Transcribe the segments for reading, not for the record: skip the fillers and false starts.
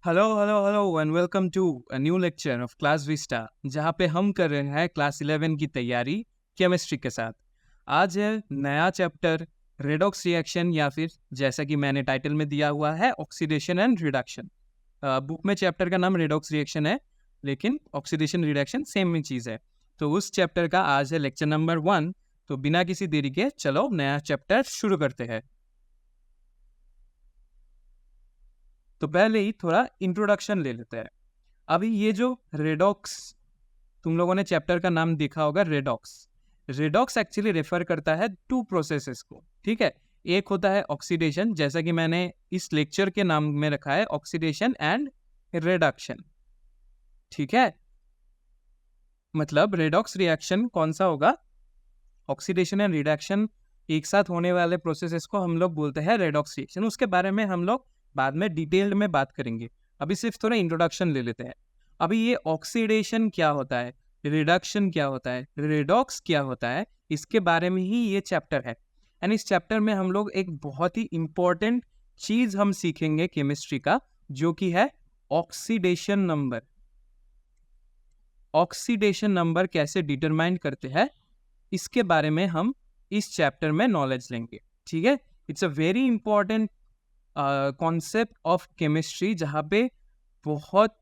Hello hello hello and welcome to a new lecture of Class Vista, जहाँ पे हम कर रहे हैं क्लास 11 की तैयारी केमिस्ट्री के साथ। आज है नया चैप्टर रेडॉक्स रिएक्शन, या फिर जैसा कि मैंने टाइटल में दिया हुआ है ऑक्सीडेशन एंड रिडक्शन। बुक में चैप्टर का नाम रेडॉक्स रिएक्शन है, लेकिन ऑक्सीडेशन रिडक्शन सेम ही चीज़ है। तो उस चैप्टर का आज है लेक्चर नंबर 1। तो बिना किसी देरी के चलो नया चैप्टर शुरू करते हैं। तो पहले ही थोड़ा इंट्रोडक्शन ले लेते हैं। अभी ये जो रेडॉक्स, तुम लोगों ने चैप्टर का नाम देखा होगा रेडॉक्स। रेडॉक्स एक्चुअली रेफर करता है टू प्रोसेसेस को, ठीक है। एक होता है ऑक्सीडेशन, जैसा कि मैंने इस लेक्चर के नाम में रखा है ऑक्सीडेशन एंड रिडक्शन, ठीक है। मतलब रेडॉक्स रिएक्शन कौन सा होगा, ऑक्सीडेशन एंड रिडक्शन एक साथ होने वाले प्रोसेसेस को हम लोग बोलते हैं रेडॉक्स रिएक्शन। उसके बारे में हम लोग बाद में डिटेल्ड में बात करेंगे। अभी सिर्फ थोड़ा इंट्रोडक्शन ले लेते हैं। अभी ये ऑक्सीडेशन क्या होता है, रिडक्शन क्या होता है, रेडॉक्स क्या होता है, इसके बारे में ही ये चैप्टर है। एंड इस चैप्टर में हम लोग एक बहुत ही इंपॉर्टेंट चीज हम सीखेंगे केमिस्ट्री का, जो कि है ऑक्सीडेशन नंबर। ऑक्सीडेशन नंबर कैसे डिटरमाइन करते हैं, इसके बारे में हम इस चैप्टर में नॉलेज लेंगे, ठीक है। It's a very important concept of chemistry, जहाँ पे बहुत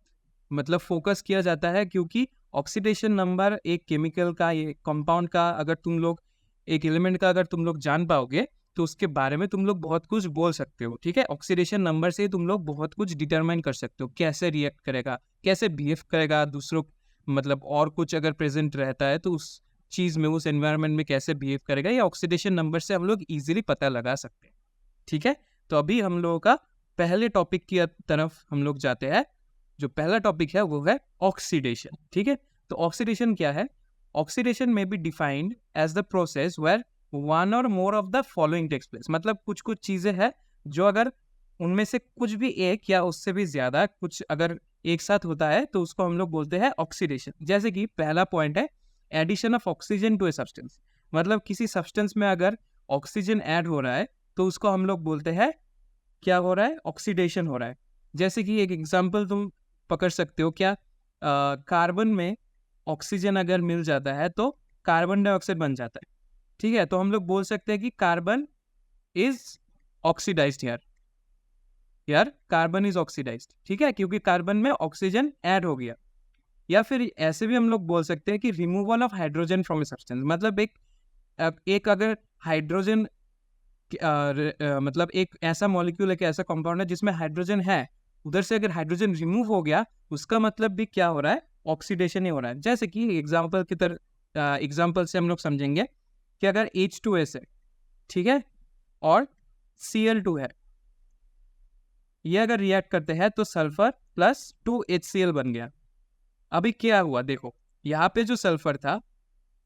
मतलब फोकस किया जाता है, क्योंकि ऑक्सीडेशन नंबर एक केमिकल का, ये कंपाउंड का, अगर तुम लोग एक एलिमेंट का अगर तुम लोग जान पाओगे तो उसके बारे में तुम लोग बहुत कुछ बोल सकते हो, ठीक है। ऑक्सीडेशन नंबर से तुम लोग बहुत कुछ डिटरमाइन कर सकते हो, कैसे रिएक्ट करेगा, कैसे बिहेव करेगा दूसरों, मतलब और कुछ अगर प्रेजेंट रहता है तो उस चीज़ में, उस एनवायरनमेंट में कैसे बिहेव करेगा, ये ऑक्सीडेशन नंबर से हम लोग इजीली पता लगा सकते हैं, ठीक है। तो अभी हम लोगों का पहले टॉपिक की तरफ हम लोग जाते हैं। जो पहला टॉपिक है वो है ऑक्सीडेशन, ठीक है। तो ऑक्सीडेशन क्या है, oxidation may be defined as the process where one or more of the following takes place. मतलब कुछ कुछ चीजें हैं जो अगर उनमें से कुछ भी एक या उससे भी ज्यादा कुछ अगर एक साथ होता है तो उसको हम लोग बोलते हैं ऑक्सीडेशन। जैसे कि पहला पॉइंट है addition of oxygen to a substance. मतलब किसी सब्सटेंस में अगर ऑक्सीजन ऐड हो रहा है तो उसको हम लोग बोलते हैं, क्या हो रहा है, ऑक्सीडेशन हो रहा है। जैसे कि एक एग्जांपल तुम पकड़ सकते हो, क्या कार्बन में ऑक्सीजन अगर मिल जाता है तो कार्बन डाइऑक्साइड बन जाता है, ठीक है। तो हम लोग बोल सकते हैं कि कार्बन इज ऑक्सीडाइज्ड यार, कार्बन इज ऑक्सीडाइज्ड, ठीक है, क्योंकि कार्बन में ऑक्सीजन ऐड हो गया। या फिर ऐसे भी हम लोग बोल सकते हैं कि removal of hydrogen from A substance. मतलब एक अगर हाइड्रोजन मतलब एक ऐसा मॉलिक्यूल है, एक ऐसा कंपाउंड है जिसमें हाइड्रोजन है, उधर से अगर हाइड्रोजन रिमूव हो गया, उसका मतलब भी क्या हो रहा है, ऑक्सीडेशन ही हो रहा है। जैसे कि एग्जांपल की तरह, एग्जांपल से हम लोग समझेंगे कि अगर H2S है, ठीक है, और Cl2 है, ये अगर रिएक्ट करते हैं तो सल्फर प्लस 2HCl बन गया। अभी क्या हुआ देखो, यहाँ पे जो सल्फर था,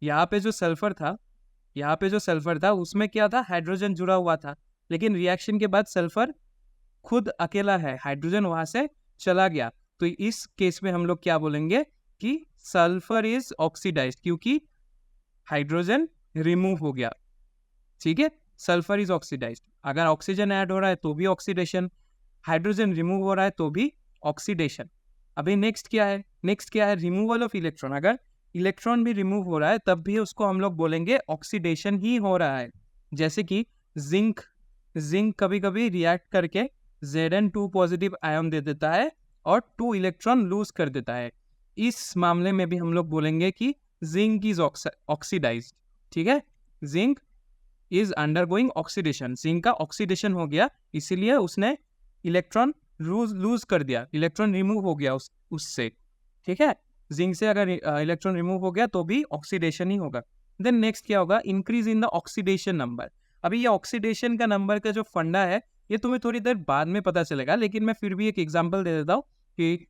यहाँ पे जो सल्फर था, यहाँ पे जो सल्फर था उसमें क्या था, हाइड्रोजन जुड़ा हुआ था। लेकिन रिएक्शन के बाद सल्फर खुद अकेला है, हाइड्रोजन वहां से चला गया। तो इस केस में हम लोग क्या बोलेंगे कि सल्फर इज ऑक्सीडाइज्ड, क्योंकि हाइड्रोजन रिमूव हो गया, ठीक है। Sulphur is oxidised. अगर ऑक्सीजन ऐड हो रहा है तो भी ऑक्सीडेशन, हाइड्रोजन रिमूव हो रहा है तो भी ऑक्सीडेशन। अभी नेक्स्ट क्या है, नेक्स्ट क्या है, रिमूवल ऑफ इलेक्ट्रॉन। अगर इलेक्ट्रॉन भी रिमूव हो रहा है तब भी उसको हम लोग बोलेंगे ऑक्सीडेशन ही हो रहा है। जैसे कि जिंक, जिंक कभी कभी रिएक्ट करके Zn2 पॉजिटिव आयन दे देता है और 2 इलेक्ट्रॉन लूज कर देता है। इस मामले में भी हम लोग बोलेंगे कि जिंक इज ऑक्सीडाइज्ड, ठीक है। Zinc is undergoing oxidation, zinc का ऑक्सीडेशन हो गया, इसीलिए उसने इलेक्ट्रॉन लूज कर दिया, इलेक्ट्रॉन रिमूव हो गया उससे, ठीक है। जिंक से अगर इलेक्ट्रॉन रिमूव हो गया तो भी ऑक्सीडेशन ही होगा। देन नेक्स्ट क्या होगा, increase in the oxidation number. अभी ये ऑक्सीडेशन का नंबर का जो फंडा है ये तुम्हें थोड़ी देर बाद में पता चलेगा, लेकिन मैं फिर भी एक एग्जांपल दे देता हूँ कि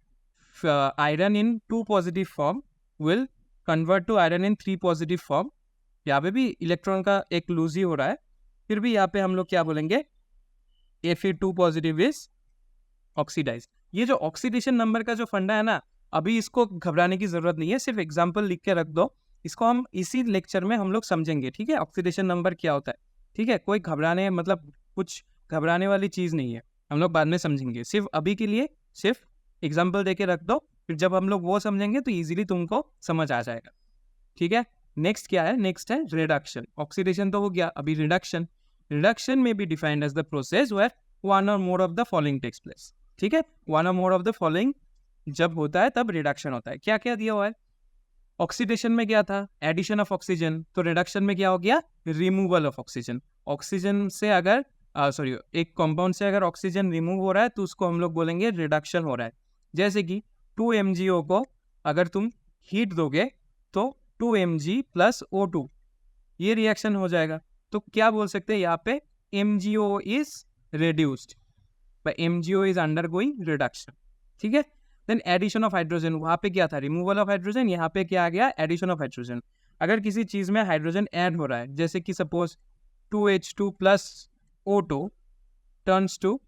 iron in 2 positive form will convert to iron in 3 positive form. यहाँ पे भी इलेक्ट्रॉन का एक लूज ही हो रहा है, फिर भी यहाँ पे हम लोग क्या बोलेंगे, Fe2 पॉजिटिव इज ऑक्सीडाइज। ये जो ऑक्सीडेशन नंबर का जो फंडा है ना, अभी इसको घबराने की जरूरत नहीं है, सिर्फ एग्जांपल लिख के रख दो। इसको हम इसी लेक्चर में हम लोग समझेंगे, ठीक है, ऑक्सीडेशन नंबर क्या होता है, ठीक है। कोई कुछ घबराने वाली चीज नहीं है, हम लोग बाद में समझेंगे। सिर्फ अभी के लिए सिर्फ एग्जाम्पल देके रख दो, फिर जब हम लोग वो समझेंगे तो इजीली तुमको समझ आ जाएगा, ठीक है। नेक्स्ट क्या है, नेक्स्ट है रिडक्शन। ऑक्सीडेशन तो हो गया, अभी reduction. Reduction may be defined as the process where one or more of the following takes place, ठीक है। One or more of the following जब होता है तब रिडक्शन होता है। क्या क्या दिया हुआ है, ऑक्सीडेशन में क्या था, एडिशन ऑफ ऑक्सीजन, तो रिडक्शन में क्या हो गया, रिमूवल ऑफ ऑक्सीजन। ऑक्सीजन से अगर सॉरी एक कंपाउंड से अगर ऑक्सीजन रिमूव हो रहा है तो उसको हम लोग बोलेंगे रिडक्शन हो रहा है। जैसे कि 2 mgO को अगर तुम हीट दोगे तो 2 mg प्लस O2 ये रिएक्शन हो जाएगा। तो क्या बोल सकते हैं यहाँ पे, MgO is reduced, MgO is undergoing reduction, ठीक है। देन एडिशन ऑफ हाइड्रोजन, वहाँ पे क्या था, रिमूवल ऑफ हाइड्रोजन, यहाँ पे क्या आ गया, एडिशन ऑफ हाइड्रोजन। अगर किसी चीज में हाइड्रोजन ऐड हो रहा है, जैसे कि suppose 2H2 plus O2 turns to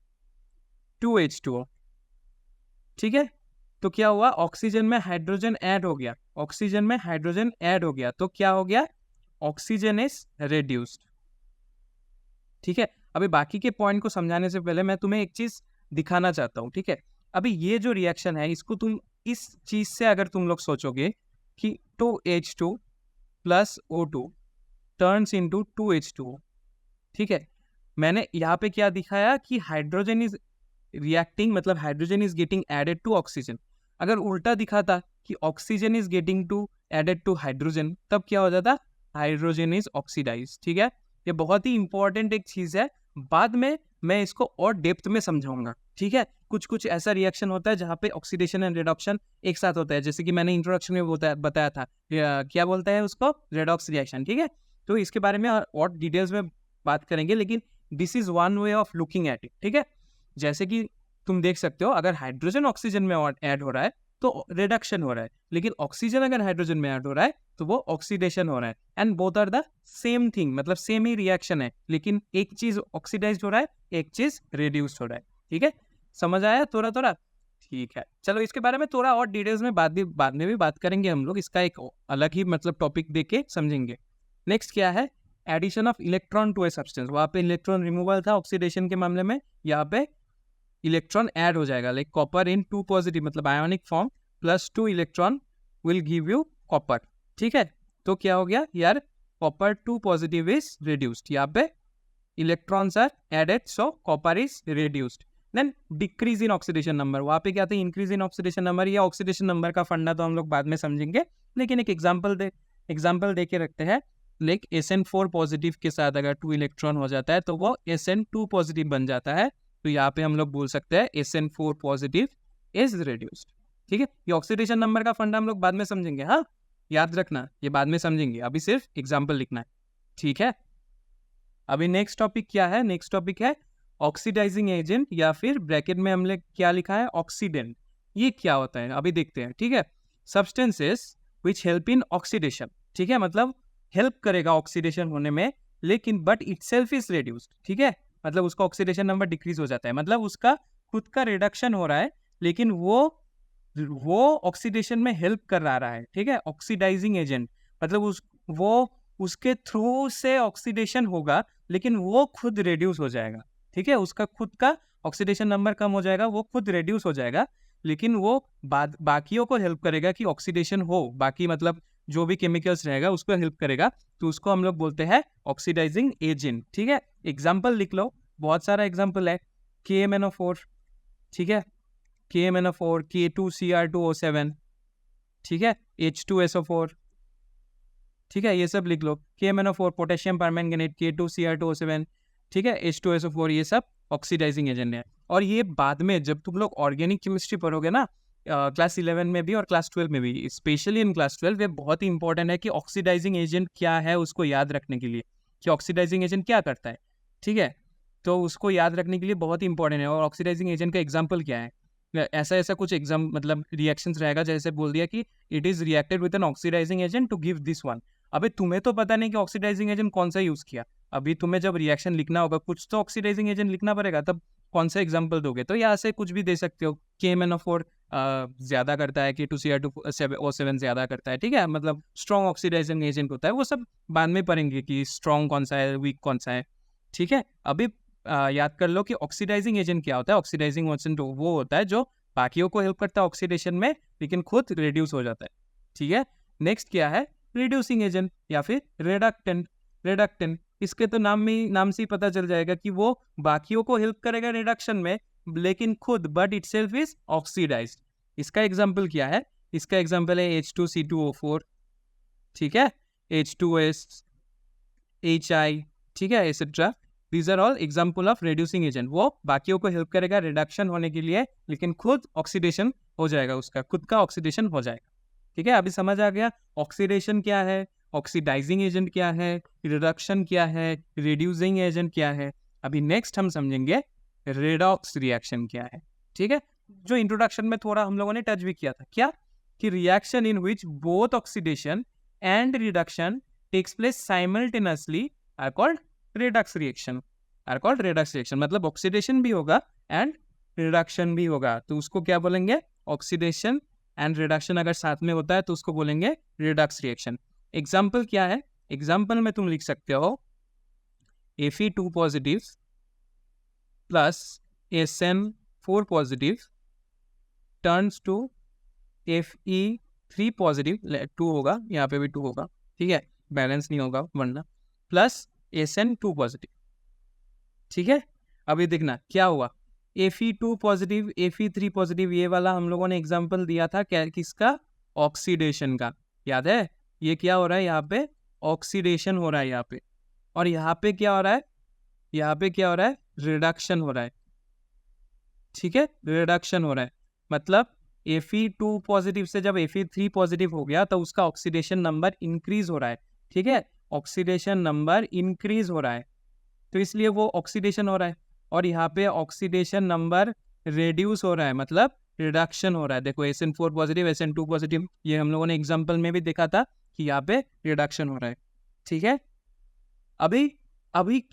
2H2O, ठीक है। तो क्या हुआ, ऑक्सीजन में हाइड्रोजन ऐड हो गया, ऑक्सीजन में हाइड्रोजन ऐड हो गया, तो क्या हो गया, ऑक्सीजन इज रेड्यूस्ड, ठीक है। अभी बाकी के पॉइंट को समझाने से पहले मैं तुम्हें एक चीज दिखाना चाहता हूँ, ठीक है। अभी ये जो रिएक्शन है इसको तुम इस चीज से अगर तुम लोग सोचोगे कि 2H2 plus O2 turns into 2H2O, ठीक है। मैंने यहाँ पे क्या दिखाया कि हाइड्रोजन इज रिएक्टिंग, मतलब hydrogen is getting added to oxygen. अगर उल्टा दिखाता कि oxygen is getting to added to hydrogen, तब क्या हो जाता, हाइड्रोजन इज ऑक्सीडाइज, ठीक है। ये बहुत ही इंपॉर्टेंट एक चीज है, बाद में मैं इसको और डेप्थ में समझाऊंगा, ठीक है। कुछ कुछ ऐसा रिएक्शन होता है जहाँ पे ऑक्सीडेशन एंड रिडक्शन एक साथ होता है, जैसे कि मैंने इंट्रोडक्शन में बताया था, क्या बोलता है उसको, रेडॉक्स रिएक्शन, ठीक है। तो इसके बारे में और डिटेल्स में बात करेंगे, लेकिन this is one way of looking at it, ठीक है। जैसे कि तुम देख सकते हो, अगर हाइड्रोजन ऑक्सीजन में ऐड हो रहा है तो रिडक्शन हो रहा है, लेकिन ऑक्सीजन अगर हाइड्रोजन में ऐड हो रहा है तो वो ऑक्सीडेशन हो रहा है। And both are the same thing, मतलब सेम ही रिएक्शन है, लेकिन एक चीज ऑक्सीडाइज हो रहा है, एक चीज रिड्यूस हो रहा है, ठीक है। समझ आया थोड़ा थोड़ा, ठीक है। चलो इसके बारे में थोड़ा और डिटेल्स में बाद में भी बात करेंगे हम लोग, इसका एक अलग ही मतलब टॉपिक दे के समझेंगे। नेक्स्ट क्या है, addition of electron to a substance. वहाँ पे इलेक्ट्रॉन रिमूवल था ऑक्सीडेशन के मामले में, यहाँ पे इलेक्ट्रॉन ऐड हो जाएगा, लाइक कॉपर इन 2 पॉजिटिव मतलब ionic form plus 2 electron will give you copper, ठीक है। तो क्या हो गया यार, कॉपर 2 पॉजिटिव इज रिड्यूस्ड, यहाँ पे electrons are added so copper is reduced. Then decrease in oxidation number, वहाँ पे क्या था, इंक्रीज इन ऑक्सीडेशन नंबर। या ऑक्सीडेशन नंबर का फंडा तो हम लोग बाद में समझेंगे, लेकिन एक एग्जाम्पल दे के रखते हैं। लाइक SN4 पॉजिटिव के साथ अगर 2 इलेक्ट्रॉन हो जाता है तो वो SN2 पॉजिटिव बन जाता है, तो यहाँ पे हम लोग बोल सकते हैं SN4 पॉजिटिव इज रिड्यूस्ड, ठीक है। ये ऑक्सीडेशन नंबर का फंडा हम लोग बाद में समझेंगे, हाँ याद रखना, ये बाद में समझेंगे, अभी सिर्फ एग्जाम्पल लिखना है, ठीक है। अभी नेक्स्ट टॉपिक क्या है, नेक्स्ट टॉपिक है ऑक्सीडाइजिंग एजेंट, या फिर ब्रैकेट में हमने क्या लिखा है, ऑक्सीडेंट। ये क्या होता है अभी देखते हैं, ठीक है। Substances which help in oxidation, ठीक है, मतलब हेल्प करेगा ऑक्सीडेशन होने में, लेकिन बट इटसेल्फ इज रिड्यूस्ड, ठीक है। मतलब उसका ऑक्सीडेशन नंबर डिक्रीज हो जाता है, मतलब उसका खुद का रिडक्शन हो रहा है, लेकिन वो ऑक्सीडेशन में हेल्प कर रहा है, ठीक है। ऑक्सीडाइजिंग एजेंट मतलब उसके थ्रू से ऑक्सीडेशन होगा, लेकिन वो खुद रिड्यूस हो जाएगा, ठीक है। उसका खुद का ऑक्सीडेशन नंबर कम हो जाएगा, वो खुद रिड्यूस हो जाएगा, लेकिन वो बाकियों को हेल्प करेगा कि ऑक्सीडेशन हो, बाकी मतलब जो भी केमिकल्स रहेगा उसको हेल्प करेगा, तो उसको हम लोग बोलते हैं ऑक्सीडाइजिंग एजेंट, ठीक है। एग्जाम्पल लिख लो, बहुत सारा एग्जाम्पल है, KMnO4, ठीक है, KMnO4, K2Cr2O7, ठीक है, H2SO4, ठीक है, ये सब लिख लो। KMnO4 पोटेशियम परमैंगनेट, K2Cr2O7, ठीक है, H2SO4, ये सब ऑक्सीडाइजिंग एजेंट है। और ये बाद में जब तुम लोग ऑर्गेनिक केमिस्ट्री पढ़ोगे ना, क्लास 11 में भी और क्लास 12 में भी, स्पेशली इन क्लास 12, ये बहुत ही इंपॉर्टेंट है कि ऑक्सीडाइजिंग एजेंट क्या है उसको याद रखने के लिए, कि ऑक्सीडाइजिंग एजेंट क्या करता है, ठीक है। तो उसको याद रखने के लिए बहुत ही इंपॉर्टेंट है। और ऑक्सीडाइजिंग एजेंट का एग्जाम्पल क्या है, ऐसा कुछ एग्जाम मतलब रिएक्शंस रहेगा, जैसे बोल दिया कि it is reacted with an oxidising agent to give this one. अबे तुम्हें तो पता नहीं कि ऑक्सीडाइजिंग एजेंट कौन सा यूज किया, अभी तुम्हें जब रिएक्शन लिखना होगा कुछ तो ऑक्सीडाइजिंग एजेंट लिखना पड़ेगा, तब कौन सा एग्जाम्पल दोगे, तो यहाँ से कुछ भी दे सकते हो। KMnO4 ज्यादा करता है, K2Cr2O7 ज्यादा करता है, ठीक है, मतलब स्ट्रॉन्ग ऑक्सीडाइजिंग एजेंट होता है। वो सब बाद में पढ़ेंगे कि स्ट्रॉन्ग कौन सा है, वीक कौन सा है, ठीक है। अभी याद कर लो कि ऑक्सीडाइजिंग एजेंट क्या होता है। ऑक्सीडाइजिंग एजेंट वो होता है जो बाकियों को हेल्प करता है ऑक्सीडेशन में, लेकिन खुद रिड्यूस हो जाता है। ठीक है, नेक्स्ट क्या है, रिड्यूसिंग एजेंट या फिर रिडक्टेंट। रिडक्टेंट इसके तो नाम से ही पता चल जाएगा कि वो बाकियों को हेल्प करेगा रिडक्शन में, लेकिन खुद बट इटसेल्फ इज ऑक्सीडाइज्ड। इसका एग्जांपल क्या है, इसका एग्जांपल है H2C2O4, ठीक है, H2S, HI, ठीक है, etcetera. These are all example of reducing agent. वो बाकियों को हेल्प करेगा रिडक्शन होने के लिए, लेकिन खुद ऑक्सीडेशन हो जाएगा, उसका खुद का ऑक्सीडेशन हो जाएगा। ठीक है, अभी समझ आ गया ऑक्सीडेशन क्या है, ऑक्सीडाइजिंग एजेंट क्या है, रिडक्शन क्या है, रिड्यूसिंग एजेंट क्या है। अभी नेक्स्ट हम समझेंगे रेडॉक्स रिएक्शन क्या है। ठीक है, जो इंट्रोडक्शन में थोड़ा हम लोगों ने टच भी किया था, क्या कि reaction in which both oxidation and reduction takes place simultaneously are called redox reaction. Are called redox reaction मतलब ऑक्सीडेशन भी होगा एंड रिडक्शन भी होगा, तो उसको क्या बोलेंगे, ऑक्सीडेशन एंड रिडक्शन अगर साथ में होता है तो उसको बोलेंगे रेडॉक्स रिएक्शन। एग्जाम्पल क्या है, एग्जाम्पल में तुम लिख सकते हो Fe2 positive plus SN4 positive turns to Fe3 positive, 2 होगा यहाँ पे भी 2 होगा, ठीक है, बैलेंस नहीं होगा वरना, प्लस SN2 पॉजिटिव। ठीक है, अभी देखना क्या हुआ, Fe2 पॉजिटिव Fe3 पॉजिटिव, ये वाला हम लोगों ने एग्जांपल दिया था क्या, किसका, ऑक्सीडेशन का, याद है। ये क्या हो रहा है, यहाँ पे ऑक्सीडेशन हो रहा है यहाँ पे, और यहाँ पे क्या हो रहा है, यहाँ पे क्या हो रहा है, रिडक्शन हो रहा है। ठीक है, रिडक्शन हो रहा है, मतलब Fe2 पॉजिटिव से जब Fe3 पॉजिटिव हो गया तो उसका ऑक्सीडेशन नंबर इंक्रीज हो रहा है। ठीक है, ऑक्सीडेशन नंबर इंक्रीज हो रहा है, तो इसलिए वो ऑक्सीडेशन हो रहा है, और यहाँ पे ऑक्सीडेशन नंबर रेड्यूस हो रहा है, मतलब रिडक्शन हो रहा है। देखो SN4 पॉजिटिव SN2 पॉजिटिव, ये हम लोगों ने एग्जांपल में भी देखा था कि यहाँ पे रिडक्शन हो रहा है। ठीक है, अभी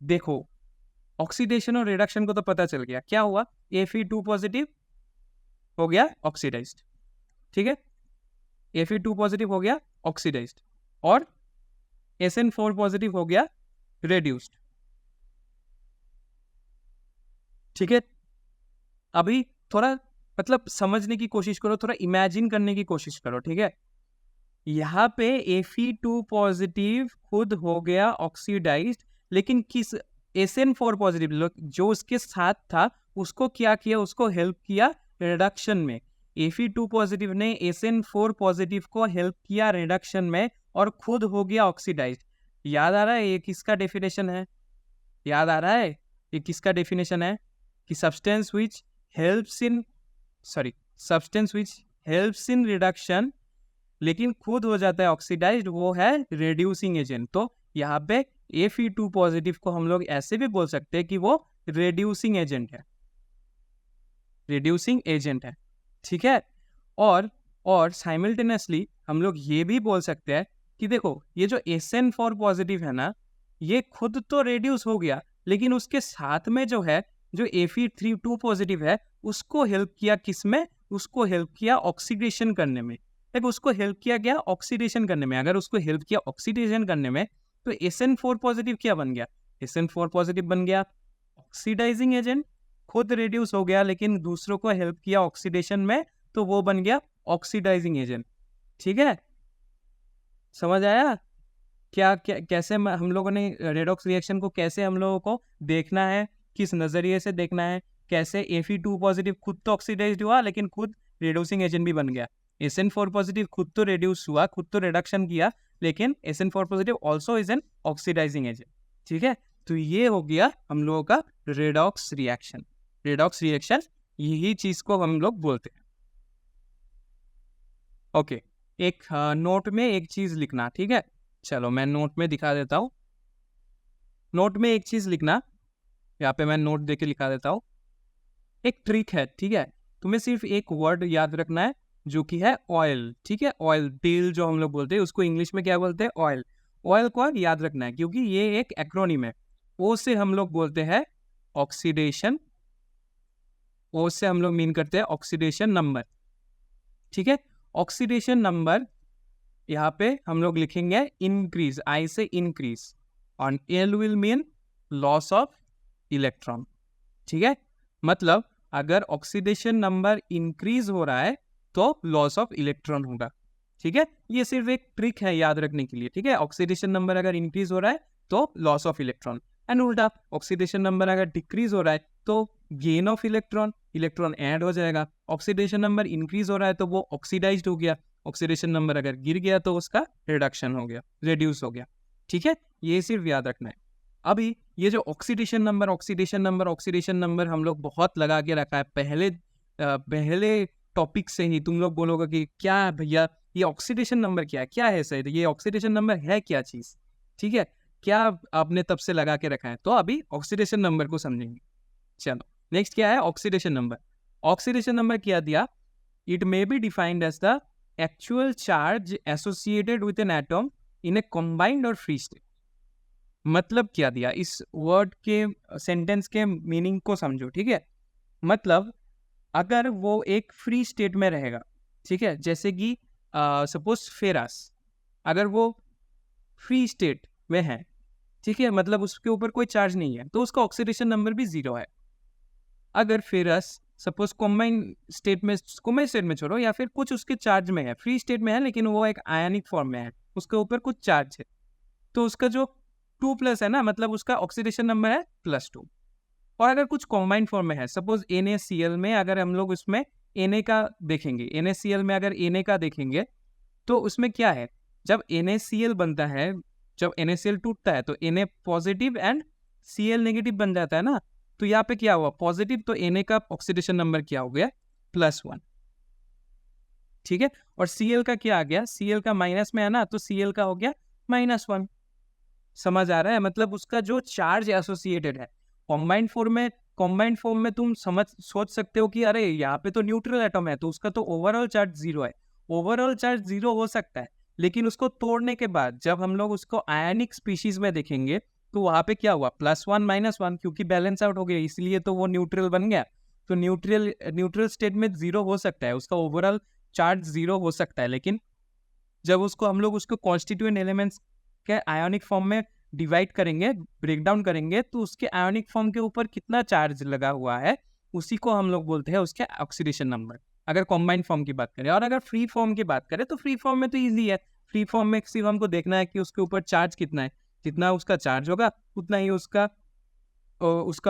देखो ऑक्सीडेशन और रिडक्शन को तो पता चल गया, क्या हुआ, Fe2 पॉजिटिव हो गया ऑक्सीडाइज्ड। ठीक है, Fe2 पॉजिटिव हो गया ऑक्सीडाइज्ड, और SN4 पॉजिटिव हो गया रेड्यूस्ड। ठीक है, अभी थोड़ा मतलब समझने की कोशिश करो, थोड़ा इमेजिन करने की कोशिश करो। ठीक है, यहाँ पे Fe2 पॉजिटिव खुद हो गया ऑक्सीडाइज्ड, लेकिन किस SN4 पॉजिटिव जो उसके साथ था उसको क्या किया, उसको हेल्प किया रिडक्शन में। Fe2 पॉजिटिव ने SN4 पॉजिटिव को हेल्प किया रिडक्शन में और खुद हो गया ऑक्सीडाइज्ड। याद आ रहा है ये किसका डेफिनेशन है, याद आ रहा है ये किसका डेफिनेशन है, कि substance which helps in reduction लेकिन खुद हो जाता है ऑक्सीडाइज्ड, वो है रिड्यूसिंग एजेंट। तो यहाँ पे Fe2 पॉजिटिव को हम लोग ऐसे भी बोल सकते हैं कि वो रिड्यूसिंग एजेंट है, रिड्यूसिंग एजेंट है। ठीक है, और साइमल्टेनियसली हम लोग ये भी बोल सकते हैं कि देखो ये जो SN4 पॉजिटिव है ना, ये खुद तो रिड्यूस हो गया, लेकिन उसके साथ में जो है जो Fe2 पॉजिटिव है उसको हेल्प किया किसमें, उसको हेल्प किया ऑक्सीडेशन करने में। देखो उसको हेल्प किया गया ऑक्सीडेशन करने में, अगर उसको हेल्प किया ऑक्सीडेशन करने में तो SN4 पॉजिटिव क्या बन गया, SN4 पॉजिटिव बन गया ऑक्सीडाइजिंग एजेंट, खुद रिड्यूस हो गया लेकिन दूसरों को हेल्प किया ऑक्सीडेशन में, तो वो बन गया ऑक्सीडाइजिंग एजेंट। ठीक है, समझ आया क्या, कैसे हम लोगों ने रेडॉक्स रिएक्शन को कैसे हम लोगों को देखना है, किस नज़रिए से देखना है, कैसे Fe2 पॉजिटिव खुद तो ऑक्सीडाइज्ड हुआ लेकिन खुद रिड्यूसिंग एजेंट भी बन गया, SN4 पॉजिटिव खुद तो रिड्यूस हुआ, खुद तो रिडक्शन किया, लेकिन SN4 positive also is an oxidising agent. ठीक है, तो ये हो गया हम लोगों का रेडॉक्स रिएक्शन। रेडॉक्स रिएक्शन यही चीज को हम लोग बोलते हैं। ओके, एक नोट में एक चीज लिखना, ठीक है, चलो मैं नोट में दिखा देता हूँ। नोट में एक चीज लिखना, यहाँ पे मैं नोट देके लिखा देता हूँ। एक ट्रिक है, ठीक है, तुम्हें सिर्फ एक वर्ड याद रखना है जो कि है ऑयल। ठीक है, ऑयल, तेल जो हम लोग बोलते हैं उसको इंग्लिश में क्या बोलते हैं, ऑयल। ऑयल को याद रखना है क्योंकि ये एक एक्रोनिम है। ओ से हम लोग बोलते हैं ऑक्सीडेशन, ओ से हम लोग मीन करते हैं ऑक्सीडेशन नंबर। ठीक है, ऑक्सीडेशन नंबर यहाँ पे हम लोग लिखेंगे इंक्रीज, आई से इंक्रीज, और L will mean loss of electron. ठीक है, मतलब अगर ऑक्सीडेशन नंबर इंक्रीज हो रहा है तो लॉस ऑफ इलेक्ट्रॉन होगा। ठीक है, ये सिर्फ एक ट्रिक है याद रखने के लिए। ठीक है, ऑक्सीडेशन नंबर अगर इंक्रीज हो रहा है तो लॉस ऑफ इलेक्ट्रॉन, एंड उल्टा ऑक्सीडेशन नंबर अगर डिक्रीज हो रहा है तो gain of electron, electron add हो जाएगा। ऑक्सीडेशन नंबर इंक्रीज हो रहा है तो वो ऑक्सीडाइज्ड हो गया, ऑक्सीडेशन नंबर अगर गिर गया तो उसका रिडक्शन हो गया, रिड्यूस हो गया। ठीक है, ये सिर्फ याद रखना है। अभी ये जो ऑक्सीडेशन नंबर हम लोग बहुत लगा के रखा है पहले टॉपिक से ही। तुम लोग बोलोगे कि क्या भैया ये ऑक्सीडेशन नंबर क्या है सर, ये ऑक्सीडेशन नंबर है क्या चीज? ठीक है, क्या आपने तब से लगा के रखा है? तो अभी ऑक्सीडेशन नंबर को समझेंगे। चलो, नेक्स्ट क्या है ऑक्सीडेशन नंबर। ऑक्सीडेशन नंबर क्या दिया? It may be defined as the actual charge associated with an atom in a combined और फ्री स्टेट। मतलब क्या दिया? इस वर्ड के सेंटेंस के मीनिंग को समझो। ठीक है, मतलब अगर वो एक फ्री स्टेट में रहेगा, ठीक है, जैसे कि सपोज फेरस, अगर वो फ्री स्टेट में है, ठीक है, मतलब उसके ऊपर कोई चार्ज नहीं है, तो उसका ऑक्सीडेशन नंबर भी 0 है। अगर फेरस सपोज कॉम्बाइन स्टेट में छोड़ो, या फिर कुछ उसके चार्ज में है, फ्री स्टेट में है लेकिन वो एक आयनिक फॉर्म में है, उसके ऊपर कुछ चार्ज है, तो उसका जो 2+ है ना, मतलब उसका ऑक्सीडेशन नंबर है +2। और अगर कुछ कॉम्बाइंड फॉर्म में है, सपोज NaCl में अगर हम लोग उसमें Na का देखेंगे, NaCl में अगर Na का देखेंगे तो उसमें क्या है, जब NaCl बनता है, जब NaCl टूटता है तो Na positive and Cl negative बन जाता है ना। तो यहाँ पे क्या हुआ, पॉजिटिव, तो Na का ऑक्सीडेशन नंबर क्या हो गया, +1। ठीक है, और Cl का क्या आ गया, Cl का माइनस में है ना, तो Cl का हो गया -1। समझ आ रहा है? मतलब उसका जो चार्ज एसोसिएटेड है कॉम्बाइंड फॉर्म में तुम सोच सकते हो कि अरे यहाँ पे तो न्यूट्रल एटम है तो उसका तो ओवरऑल चार्ज 0 है। ओवरऑल चार्ज 0 हो सकता है, लेकिन उसको तोड़ने के बाद जब हम लोग उसको आयनिक स्पीशीज में देखेंगे तो वहां पे क्या हुआ, +1 -1, क्योंकि बैलेंस आउट हो गया, इसलिए तो वो न्यूट्रल बन गया। तो न्यूट्रल स्टेट में 0 हो सकता है, उसका ओवरऑल चार्ज 0 हो सकता है, लेकिन जब उसको हम लोग उसको कॉन्स्टिट्यूएंट एलिमेंट्स के आयोनिक फॉर्म में डिवाइड करेंगे, ब्रेक डाउन करेंगे, तो उसके आयोनिक फॉर्म के ऊपर कितना चार्ज लगा हुआ है उसी को हम लोग बोलते हैं उसके ऑक्सीडेशन नंबर, अगर कॉम्बाइंड फॉर्म की बात करें। और अगर फ्री फॉर्म की बात करें तो फ्री फॉर्म में तो ईजी है, फ्री फॉर्म में सिर्फ हमको देखना है कि उसके ऊपर चार्ज कितना है, जितना उसका चार्ज होगा उतना ही उसका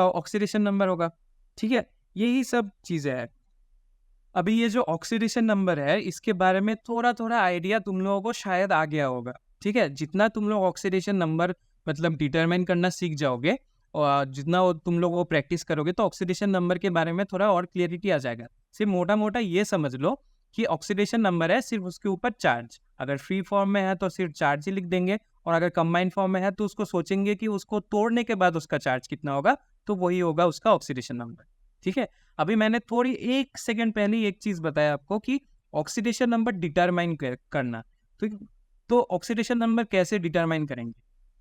ऑक्सीडेशन नंबर होगा। ठीक है, यही सब चीज़ें हैं। अभी ये जो ऑक्सीडेशन नंबर है इसके बारे में थोड़ा थोड़ा आइडिया तुम लोगों को शायद आ गया होगा। ठीक है, जितना तुम लोग ऑक्सीडेशन नंबर मतलब डिटरमाइन करना सीख जाओगे और जितना तुम लोग वो प्रैक्टिस करोगे तो ऑक्सीडेशन नंबर के बारे में थोड़ा और क्लियरिटी आ जाएगा। सिर्फ मोटा मोटा ये समझ लो कि ऑक्सीडेशन नंबर है सिर्फ उसके ऊपर चार्ज, अगर फ्री फॉर्म में है तो सिर्फ चार्ज ही लिख देंगे, और अगर कंबाइंड फॉर्म में है तो उसको सोचेंगे कि उसको तोड़ने के बाद उसका चार्ज कितना होगा, तो वही होगा उसका ऑक्सीडेशन नंबर। ठीक है, अभी मैंने थोड़ी 1 सेकेंड पहले ही एक चीज बताया आपको कि ऑक्सीडेशन नंबर डिटरमाइन करना। तो ऑक्सीडेशन नंबर कैसे डिटरमाइन करेंगे,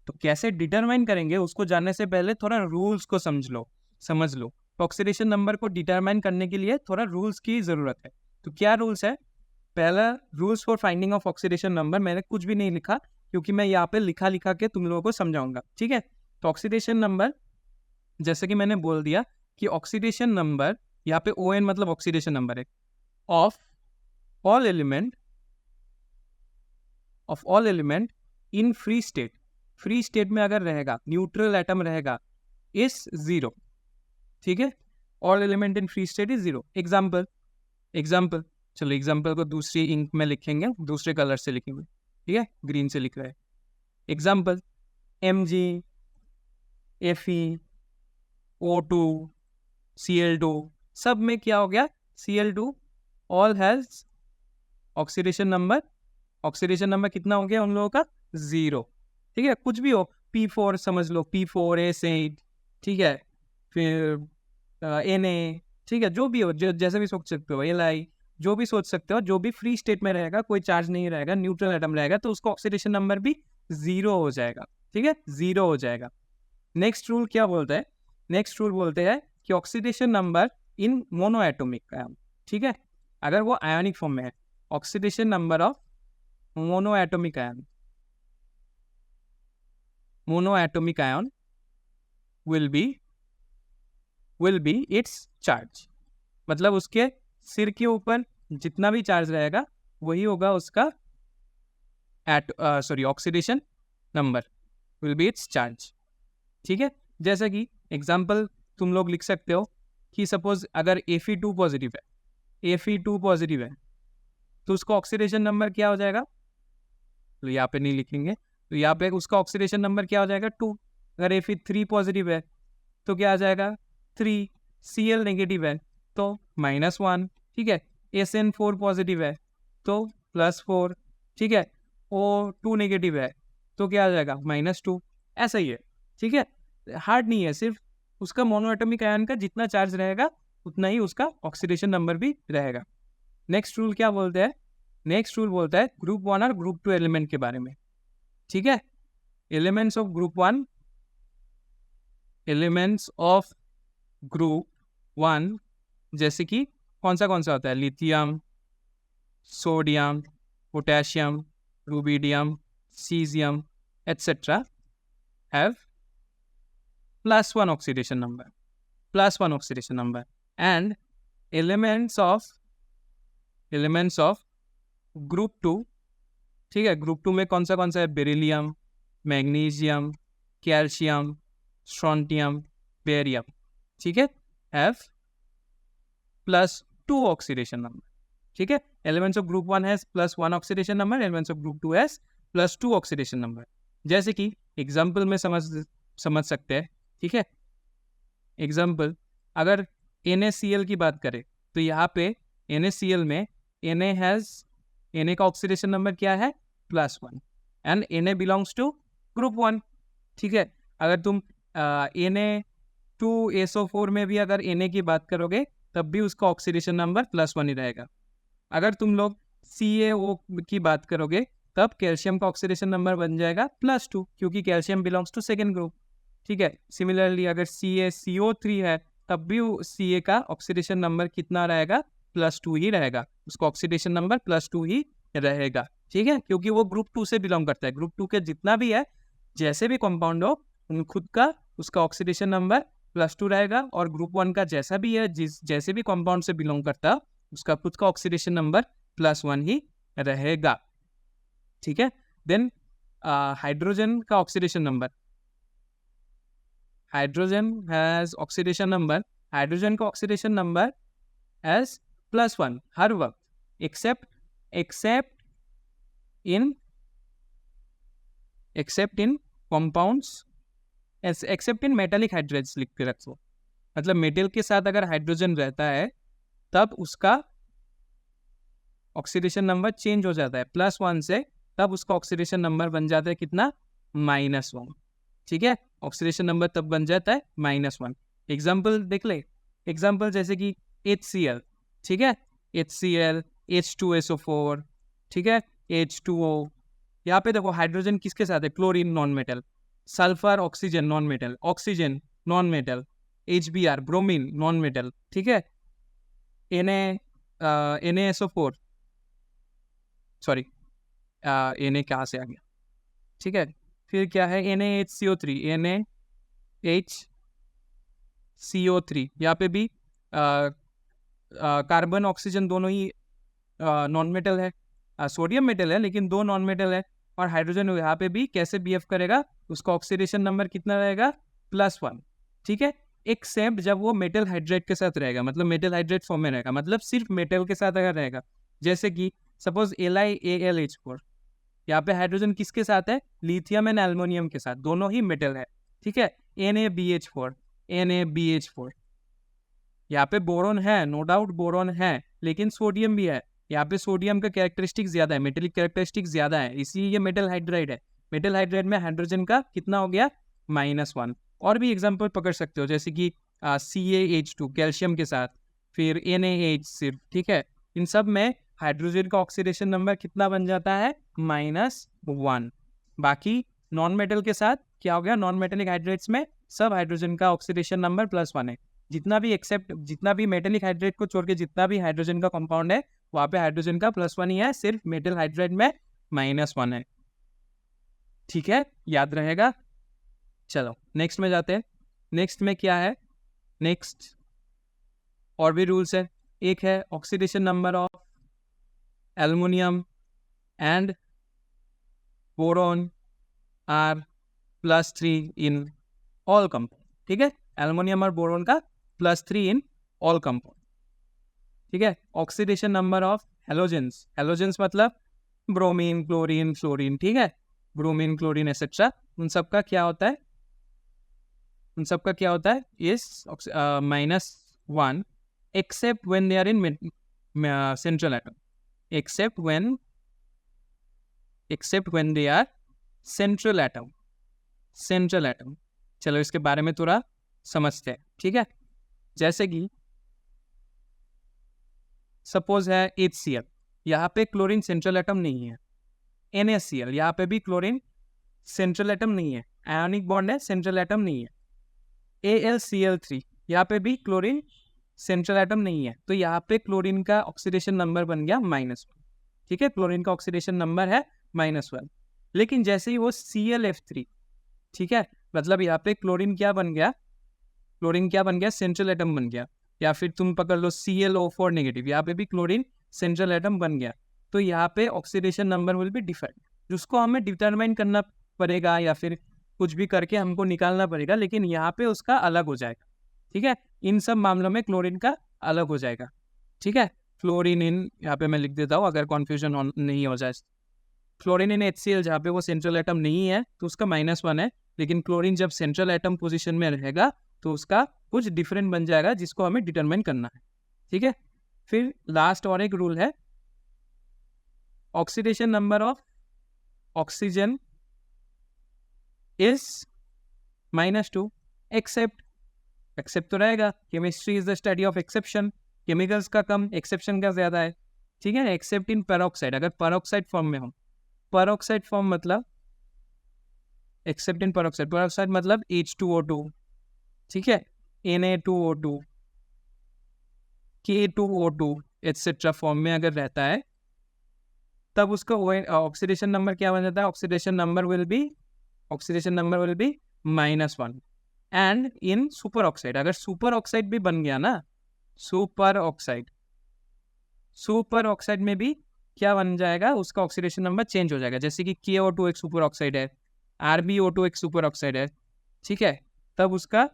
तो कैसे डिटरमाइन करेंगे उसको जानने से पहले थोड़ा रूल्स को समझ लो। तो ऑक्सीडेशन नंबर को डिटरमाइन करने के लिए थोड़ा रूल्स की जरूरत है। तो क्या रूल्स है? पहला, rules for finding of oxidation number, मैंने कुछ भी नहीं लिखा क्योंकि मैं यहाँ पे लिखा के तुम लोगों को समझाऊंगा। ठीक है, तो ऑक्सीडेशन नंबर जैसे कि मैंने बोल दिया कि ऑक्सीडेशन नंबर यहाँ पे ON मतलब ऑक्सीडेशन नंबर है of all element in free state. Free state में अगर रहेगा, न्यूट्रल एटम रहेगा, इज 0। ठीक है, all element in free state is 0। Example चलो एग्जाम्पल को दूसरी इंक में लिखेंगे, दूसरे कलर से लिखेंगे। ठीक है, ग्रीन से लिख रहे हैं। Example Mg, Fe, O2, Cl2, सब में क्या हो गया, Cl2 all has oxidation number कितना हो गया उन लोगों का, 0। ठीक है, कुछ भी हो, P4 समझ लो, P4 S8, ठीक है, फिर Na, ठीक है, जो भी हो, जैसे भी सोच सकते हो, Li, जो भी सोच सकते हो, जो भी फ्री स्टेट में रहेगा, कोई चार्ज नहीं रहेगा, न्यूट्रल एटम रहेगा, तो उसका ऑक्सीडेशन नंबर भी 0 हो जाएगा। ठीक है, 0 हो जाएगा। नेक्स्ट रूल क्या बोलता है? नेक्स्ट रूल बोलते हैं कि oxidation number in monoatomic ion. ठीक है, अगर वो आयोनिक फॉर्म में है, oxidation number of monoatomic ion will be its charge। मतलब उसके सिर के ऊपर जितना भी चार्ज रहेगा वही होगा उसका oxidation number will be it's charge. ठीक है, जैसे कि एग्जांपल तुम लोग लिख सकते हो कि सपोज अगर Fe2 पॉजिटिव है, Fe2 पॉजिटिव है तो उसका ऑक्सीडेशन नंबर क्या हो जाएगा, तो यहाँ पे नहीं लिखेंगे, तो यहाँ पे उसका ऑक्सीडेशन नंबर क्या हो जाएगा 2। अगर Fe3 पॉजिटिव है तो क्या आ जाएगा 3, Cl नेगेटिव है तो -1। ठीक है, SN4 पॉजिटिव है तो +4। ठीक है, O2 नेगेटिव है तो क्या आ जाएगा -2। ऐसा ही है। ठीक है, हार्ड नहीं है, सिर्फ उसका मोनोएटॉमिक आयन का जितना चार्ज रहेगा उतना ही उसका ऑक्सीडेशन नंबर भी रहेगा। नेक्स्ट रूल क्या बोलते हैं, नेक्स्ट रूल बोलता है ग्रुप 1 और ग्रुप 2 एलिमेंट के बारे में। ठीक है, elements of group 1, elements of group 1 जैसे कि कौन सा होता है, lithium, sodium, potassium, rubidium, caesium etc. have +1 oxidation number and elements of group 2। ठीक है, ग्रुप 2 में कौन सा है, beryllium, magnesium, calcium, strontium, barium. ठीक है, have +2 oxidation number। ठीक है, elements of group 1 has +1 oxidation number, elements of group 2 has +2 oxidation number। जैसे कि एग्जाम्पल में समझ सकते हैं। ठीक है, एग्जाम्पल अगर NaCl की बात करें तो यहाँ पे NaCl में Na का ऑक्सीडेशन नंबर क्या है, +1 and Na belongs to group 1। ठीक है, अगर तुम Na2SO4 में भी अगर Na की बात करोगे तब भी उसका ऑक्सीडेशन नंबर +1 ही रहेगा। अगर तुम लोग CaO की बात करोगे तब कैल्शियम का ऑक्सीडेशन नंबर बन जाएगा +2 क्योंकि calcium belongs to second group. ठीक है, सिमिलरली अगर CaCO3 है तब भी Ca का ऑक्सीडेशन नंबर कितना रहेगा, +2 ही रहेगा, उसका ऑक्सीडेशन नंबर +2 ही रहेगा। ठीक है, क्योंकि वो ग्रुप 2 से बिलोंग करता है। ग्रुप 2 के जितना भी है, जैसे भी कंपाउंड हो, उन खुद का उसका ऑक्सीडेशन नंबर +2 रहेगा, और ग्रुप 1 का जैसा भी है, जैसे भी कंपाउंड से बिलोंग करता है, उसका खुद का ऑक्सीडेशन नंबर +1 ही रहेगा। ठीक है, देन हाइड्रोजन का oxidation number, hydrogen has oxidation number, hydrogen का ऑक्सीडेशन नंबर एज +1 हर वक्त, एक्सेप्ट इन कंपाउंड्स, एक्सेप्ट इन मेटालिक हाइड्रेट्स लिख के रखो। मतलब मेटल के साथ अगर हाइड्रोजन रहता है तब उसका ऑक्सीडेशन नंबर चेंज हो जाता है +1 से, तब उसका ऑक्सीडेशन नंबर बन जाता है कितना, -1। ठीक है, ऑक्सीडेशन नंबर तब बन जाता है -1। एग्जाम्पल देख ले, एग्जाम्पल जैसे कि HCl। ठीक है, HCl, H2SO4, ठीक है, H2O। यहाँ पे देखो हाइड्रोजन किसके साथ है, chlorine non metal, sulphur oxygen non metal, oxygen non metal, HBr bromine non metal. ठीक है, NaSO4, सॉरी Na कहाँ से आ गया। ठीक है, फिर क्या है, NaHCO3, NaHCO3, यहाँ पे भी कार्बन ऑक्सीजन दोनों ही नॉन मेटल है, सोडियम मेटल है लेकिन दो नॉन मेटल है, और हाइड्रोजन यहाँ पे भी कैसे बिहेव करेगा, उसका ऑक्सीडेशन नंबर कितना रहेगा, +1। ठीक है, एक्सेप्ट जब वो मेटल हाइड्रेट के साथ रहेगा, मतलब मेटल हाइड्रेट फॉर्म में रहेगा, मतलब सिर्फ मेटल के साथ अगर रहेगा, जैसे कि सपोज LiAlH4, यहाँ पे हाइड्रोजन किसके साथ है, लिथियम एंड एल्युमिनियम के साथ, दोनों ही मेटल है। ठीक है, NaBH4, यहाँ पे बोरोन है, नो डाउट बोरोन है, लेकिन सोडियम भी है। यहाँ पे सोडियम का कैरेक्टरिस्टिक ज्यादा है, मेटेलिक कैरेक्टरिस्टिक ज्यादा है, इसलिए ये मेटल हाइड्राइड है। मेटल हाइड्राइड में हाइड्रोजन का कितना हो गया, -1। और भी एग्जाम्पल पकड़ सकते हो, जैसे कि CaH2 कैल्शियम के साथ, फिर NaH सिर्फ। ठीक है, इन सब में हाइड्रोजन का ऑक्सीडेशन नंबर कितना बन जाता है, -1। बाकी नॉन मेटल के साथ क्या हो गया, नॉन मेटेलिक हाइड्रेट्स में सब हाइड्रोजन का ऑक्सीडेशन नंबर +1 है। जितना भी मेटेलिक हाइड्रेट को छोड़ के जितना भी हाइड्रोजन का कंपाउंड है, वहाँ पे हाइड्रोजन का +1 ही है, सिर्फ मेटल हाइड्रेट में -1 है। ठीक है, याद रहेगा। चलो नेक्स्ट में जाते हैं। नेक्स्ट में क्या है, नेक्स्ट और भी रूल्स है। एक है oxidation number of aluminium and boron are +3 in all compound, ठीक है, एल्युमिनियम और बोरॉन का +3 इन ऑल कंपाउंड, ठीक है। Oxidation number of halogens, halogens मतलब ब्रोमीन, क्लोरीन, फ्लोरीन, ठीक है, ब्रोमीन, क्लोरीन एसेट्रा, उन सब का क्या होता है, उन सब का क्या होता है इस -1 except when they are in central atom, except when they are central atom, central atom. चलो इसके बारे में थोड़ा समझते हैं, ठीक है। जैसे कि सपोज है HCl, यहाँ पे क्लोरीन सेंट्रल एटम नहीं है। NaCl, यहाँ पे भी क्लोरीन सेंट्रल एटम नहीं है, आयोनिक बॉन्ड है, सेंट्रल एटम नहीं है। AlCl3, यहाँ पे भी क्लोरीन सेंट्रल एटम नहीं है, तो यहाँ पे क्लोरीन का ऑक्सीडेशन नंबर बन गया -1, ठीक है, क्लोरीन का ऑक्सीडेशन नंबर है -1। लेकिन जैसे ही वो ClF3, ठीक है, मतलब यहाँ पे क्लोरीन क्या बन गया, क्लोरीन क्या बन गया, सेंट्रल एटम बन गया। या फिर तुम पकड़ लो ClO4 नेगेटिव, यहाँ पे भी क्लोरीन सेंट्रल एटम बन गया, तो यहाँ पे oxidation number will be different, जिसको हमें डिटरमाइन करना पड़ेगा या फिर कुछ भी करके हमको निकालना पड़ेगा, लेकिन यहाँ पे उसका अलग हो जाएगा, ठीक है। इन सब मामलों में क्लोरीन का अलग हो जाएगा, ठीक है। फ्लोरीन इन, यहाँ पे मैं लिख देता हूँ अगर कॉन्फ्यूजन नहीं हो जाए, फ्लोरीन इन HCl जहाँ पे वो सेंट्रल एटम नहीं है तो उसका -1 है, लेकिन क्लोरीन जब सेंट्रल एटम पोजीशन में रहेगा तो उसका कुछ डिफरेंट बन जाएगा, जिसको हमें डिटरमाइन करना है, ठीक है। फिर लास्ट और एक रूल है, oxidation number of oxygen is -2 except, except तो रहेगा, chemistry is the study of exception, chemicals का कम, एक्सेप्शन का ज्यादा है, ठीक है। एक्सेप्ट इन पेरोक्साइड, अगर पेरोक्साइड फॉर्म में हो, पेरोक्साइड फॉर्म मतलब एक्सेप्ट इन पेरोक्साइड, पेरोक्साइड मतलब H2O2, ठीक है, Na2O2, K2O2 एटसेट्रा फॉर्म में अगर रहता है तब उसका ऑक्सीडेशन नंबर क्या बन जाता है, oxidation number will be -1। And in super oxide, अगर सुपर ऑक्साइड भी बन गया ना, सुपर ऑक्साइड में भी क्या बन जाएगा, उसका ऑक्सीडेशन नंबर चेंज हो जाएगा। जैसे कि KO2 एक सुपर ऑक्साइड है, RbO2 एक सुपर ऑक्साइड है, ठीक है, तब उसका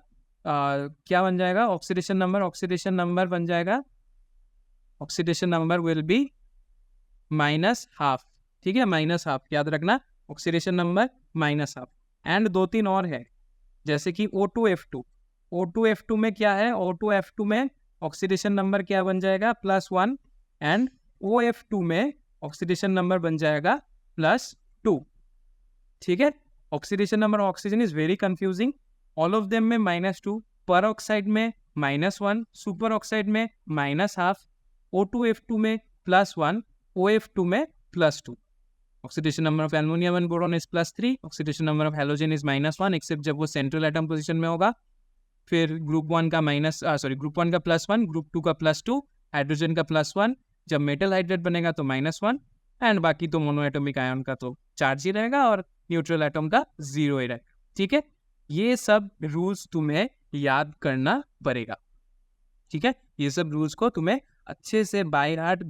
क्या बन जाएगा, ऑक्सीडेशन नंबर बन जाएगा, ऑक्सीडेशन नंबर विल बी -1/2, ठीक है, -1/2 याद रखना, ऑक्सीडेशन नंबर -1/2। एंड 2-3 और है, जैसे कि O2F2 में क्या है, O2F2 में ऑक्सीडेशन नंबर क्या बन जाएगा, +1, एंड OF2 में ऑक्सीडेशन नंबर बन जाएगा +2, ठीक है। Oxidation number oxygen is very confusing, all of them में -2, पर ऑक्साइड में -1, सुपर ऑक्साइड में -1/2, O2F2 में +1, OF2 में +2। Oxidation number of aluminium and boron is +3, oxidation number of halogen is -1 except जब वो सेंट्रल एटम पोजीशन में होगा। फिर ग्रुप 1 का +1, ग्रुप 2 का +2, हाइड्रोजन का +1, जब मेटल हाइड्रेट बनेगा तो -1, एंड बाकी तो मोनोएटॉमिक आयन का तो चार्ज ही रहेगा और न्यूट्रल एटम का 0 ही रहेगा, ठीक है। ये सब रूल्स तुम्हें याद करना पड़ेगा, ठीक है। ये सब रूल्स को तुम्हें अच्छे से बाय हार्ट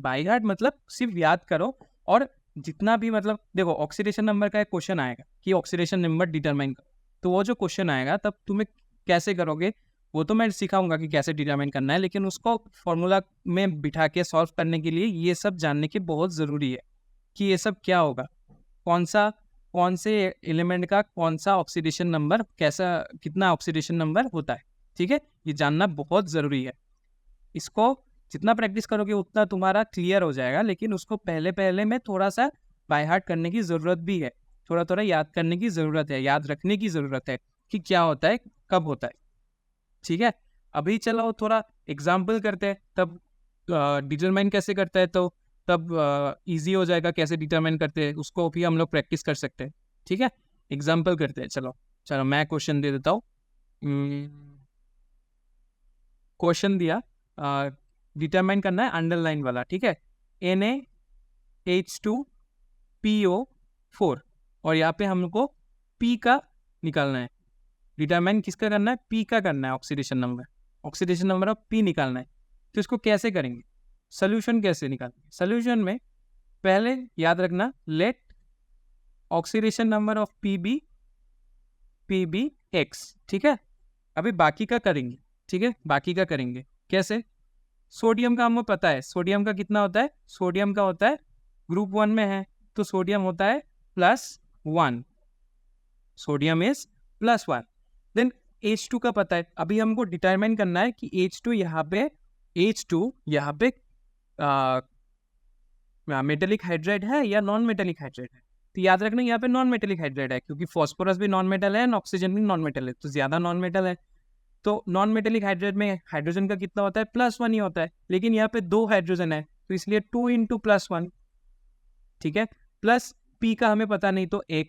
मतलब सिर्फ याद करो, और जितना भी मतलब देखो, ऑक्सीडेशन नंबर का एक क्वेश्चन आएगा कि ऑक्सीडेशन नंबर डिटरमाइन करो, तो वो जो क्वेश्चन आएगा तब तुम्हें कैसे करोगे वो तो मैं सिखाऊंगा कि कैसे डिटरमाइन करना है, लेकिन उसको फॉर्मूला में बिठा के सॉल्व करने के लिए ये सब जानने की बहुत ज़रूरी है कि ये सब क्या होगा, कौन से एलिमेंट का कौन सा ऑक्सीडेशन नंबर, कितना ऑक्सीडेशन नंबर होता है, ठीक है, ये जानना बहुत ज़रूरी है। इसको जितना प्रैक्टिस करोगे उतना तुम्हारा क्लियर हो जाएगा, लेकिन उसको पहले में थोड़ा सा बाय हार्ट करने की ज़रूरत भी है, थोड़ा याद करने की ज़रूरत है, याद रखने की ज़रूरत है कि क्या होता है, कब होता है, ठीक है। अभी चलो थोड़ा एग्जाम्पल करते हैं, तब डिटरमाइन कैसे करता है, तो तब इजी हो जाएगा कैसे डिटरमाइन करते हैं, उसको भी हम लोग प्रैक्टिस कर सकते हैं, ठीक है। एग्जाम्पल करते हैं, चलो मैं क्वेश्चन दे देता हूँ। क्वेश्चन दिया, डिटरमाइन करना है अंडरलाइन वाला, ठीक है, NaH2PO4, और यहाँ पे हमको P का निकालना है, डिटरमाइन किसका करना है, P का करना है, ऑक्सीडेशन नंबर ऑफ P निकालना है। तो इसको कैसे करेंगे, सोल्यूशन कैसे निकालेंगे? सोल्यूशन में पहले याद रखना, let oxidation number of PB x, ठीक है। अभी बाकी का करेंगे, ठीक है, बाकी का करेंगे कैसे? सोडियम का हमें पता है, सोडियम का कितना होता है? सोडियम का होता है, ग्रुप 1 में है तो सोडियम होता है +1, सोडियम इज +1। देन H2 का पता है, अभी हमको डिटरमाइन करना है कि H2 यहाँ पे मेटेलिक हाइड्राइड है या नॉन मेटेलिक हाइड्राइड है। तो याद रखना यहाँ पे नॉन मेटेलिक हाइड्राइड है, क्योंकि फॉस्फोरस भी नॉन मेटल है एंड ऑक्सीजन भी नॉन मेटल है, तो ज़्यादा नॉन मेटल है। तो नॉन मेटेलिक हाइड्राइड में हाइड्रोजन का कितना होता है? +1 ही होता है, लेकिन यहाँ पे 2 हाइड्रोजन है तो इसलिए 2 × +1, ठीक है। प्लस P का हमें पता नहीं तो X,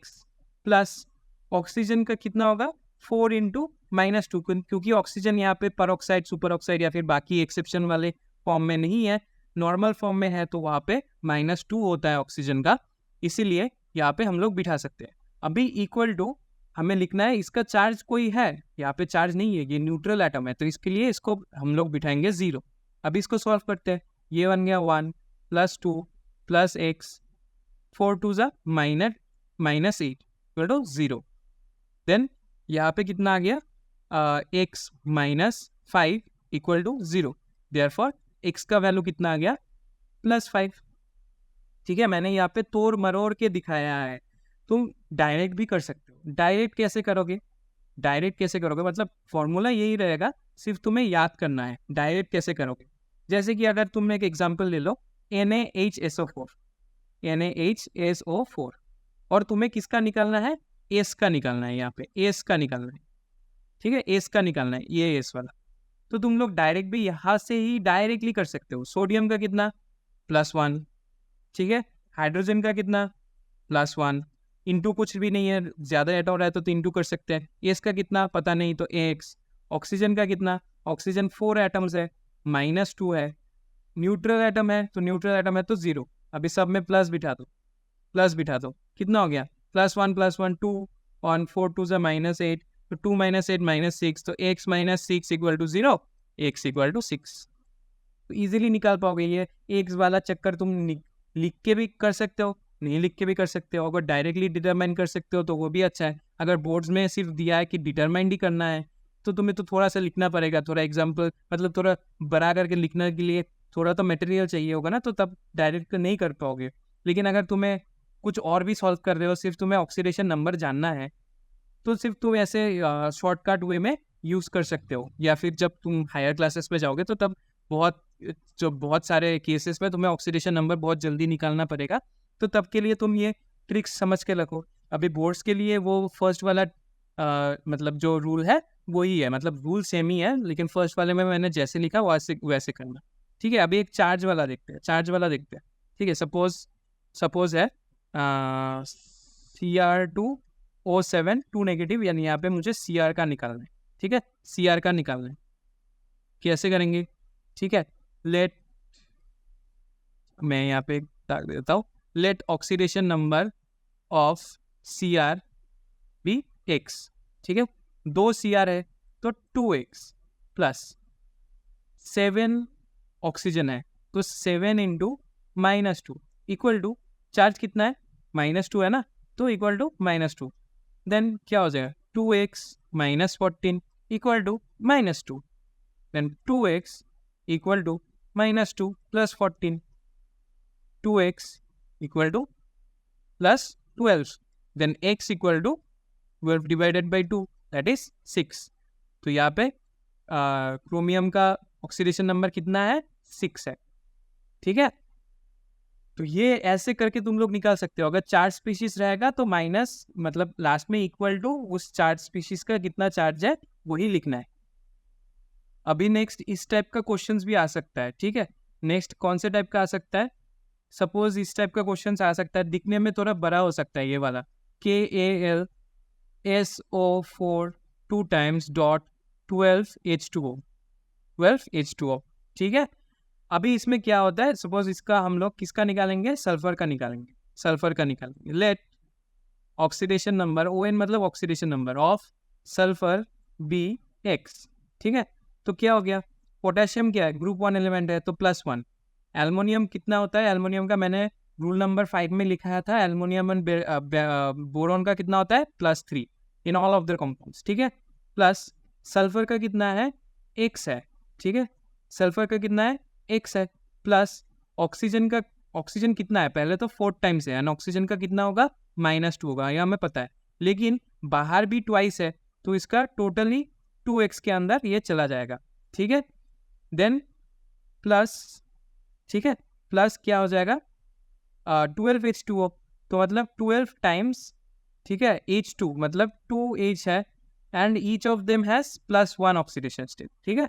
प्लस ऑक्सीजन का कितना होगा? 4 × -2, क्योंकि ऑक्सीजन यहाँ पे परऑक्साइड, सुपर ऑक्साइड या फिर बाकी एक्सेप्शन वाले फॉर्म में नहीं है, नॉर्मल फॉर्म में है, तो वहाँ पे -2 होता है ऑक्सीजन का, इसीलिए यहाँ पे हम लोग बिठा सकते हैं। अभी इक्वल टू हमें लिखना है, इसका चार्ज कोई है? यहाँ पे चार्ज नहीं है, ये न्यूट्रल एटम है, तो इसके लिए इसको हम लोग बिठाएंगे 0। अभी इसको सॉल्व करते हैं, ये बन गया 1 + 2 + x, 4 2 ज़ा -8 = 0। देन यहाँ पे कितना आ गया? x - 5 = 0। देयरफॉर x का वैल्यू कितना आ गया? +5, ठीक है। मैंने यहाँ पे तोड़ मरोड़ के दिखाया है, तुम डायरेक्ट भी कर सकते हो। डायरेक्ट कैसे करोगे? मतलब फॉर्मूला यही रहेगा, सिर्फ तुम्हें याद करना है डायरेक्ट कैसे करोगे। जैसे कि अगर तुम एक एग्जांपल ले लो, NaHSO4 और तुम्हें किसका निकालना है? S का निकालना है, यहाँ पे S का निकालना है, ठीक है, S का निकालना है, ये S वाला। तो तुम लोग डायरेक्ट भी यहाँ से ही डायरेक्टली कर सकते हो। सोडियम का कितना? +1, ठीक है। हाइड्रोजन का कितना? +1, इंटू कुछ भी नहीं है, ज़्यादा एटम रहा है तो इंटू कर सकते हैं। एस का कितना पता नहीं तो x। ऑक्सीजन का कितना? ऑक्सीजन 4 एटम्स है, -2 है। न्यूट्रल एटम है तो 0। अभी सब में प्लस बिठा दो, कितना हो गया? +1 +1 2 और 4 2 ज़ा -8, तो 2 - 8 - 6, तो x - 6 = 0, x = 6। तो ईजिली निकाल पाओगे। ये x वाला चक्कर तुम लिख के भी कर सकते हो, नहीं लिख के भी कर सकते हो। अगर डायरेक्टली डिटरमाइन कर सकते हो तो वो भी अच्छा है। अगर बोर्ड्स में सिर्फ दिया है कि डिटरमाइन ही करना है तो तुम्हें तो थोड़ा सा लिखना पड़ेगा, थोड़ा एग्जाम्पल, मतलब थोड़ा बड़ा करके लिखने के लिए थोड़ा तो मटेरियल चाहिए होगा ना, तो तब डायरेक्ट नहीं कर पाओगे। लेकिन अगर तुम्हें कुछ और भी सॉल्व कर रहे हो, सिर्फ तुम्हें ऑक्सीडेशन नंबर जानना है, तो सिर्फ तुम ऐसे शॉर्टकट वे में यूज़ कर सकते हो। या फिर जब तुम हायर क्लासेस पे जाओगे तो तब बहुत सारे केसेस में तुम्हें ऑक्सीडेशन नंबर बहुत जल्दी निकालना पड़ेगा, तो तब के लिए तुम ये ट्रिक्स समझ के रखो। अभी बोर्ड्स के लिए वो फर्स्ट वाला मतलब जो रूल है वही है, मतलब रूल सेम ही है, लेकिन फर्स्ट वाले में मैंने जैसे लिखा वैसे करना, ठीक है। अभी एक चार्ज वाला देखते हैं, ठीक है। सपोज है Cr2O7 2 नेगेटिव, यानी यहाँ पे मुझे Cr का निकालना है, ठीक है। Cr का निकालना है, कैसे करेंगे? ठीक है, मैं यहाँ पे डाल देता हूँ, let oxidation number of Cr be x, ठीक है। 2 Cr है तो 2x प्लस 7 ऑक्सीजन है तो 7 × -2 इक्वल टू, चार्ज कितना है? -2 है ना, तो इक्वल टू -2। देन क्या हो जाएगा? 2x - 14 equal to -2। Then 2x equal to -2 + 14, 2x equal to +12, then x equal to 12 divided by 2, that is 6। तो यहाँ पे क्रोमियम का ऑक्सीडेशन नंबर कितना है? 6 है, ठीक है। तो ये ऐसे करके तुम लोग निकाल सकते हो। अगर चार्ज स्पीशीज रहेगा तो माइनस, मतलब लास्ट में इक्वल टू उस चार्ज स्पीशीज का कितना चार्ज है वही लिखना है। अभी नेक्स्ट इस टाइप का क्वेश्चंस भी आ सकता है, ठीक है। नेक्स्ट कौन से टाइप का आ सकता है? सपोज इस टाइप का क्वेश्चन आ सकता है, दिखने में थोड़ा बड़ा हो सकता है, ये वाला KAlSO4 2 times डॉट 12H2O, ठीक है। अभी इसमें क्या होता है? सपोज इसका हम लोग किसका निकालेंगे? सल्फर का निकालेंगे। लेट ऑक्सीडेशन नंबर ON मतलब oxidation number of sulphur be x, ठीक है। तो क्या हो गया? पोटेशियम क्या है? ग्रुप 1 एलिमेंट है तो +1, एल्युमिनियम कितना होता है, एल्युमिनियम का मैंने रूल नंबर 5 में लिखाया था, एल्युमिनियम एंड बोरॉन का कितना होता है +3 in all of the compounds, ठीक है। प्लस सल्फर का कितना है, x है, ठीक है, सल्फर का कितना है, x है। प्लस ऑक्सीजन कितना है, पहले तो 4 टाइम्स है, एंड ऑक्सीजन का कितना होगा, -2 होगा, यह हमें पता है, लेकिन बाहर भी ट्वाइस है, तो इसका टोटली 2x के अंदर ये चला जाएगा, ठीक है। देन प्लस, ठीक है, प्लस क्या हो जाएगा 12H2O, तो मतलब 12 टाइम्स, ठीक है, H2 मतलब 2H है, and each of them has +1 oxidation state, ठीक है।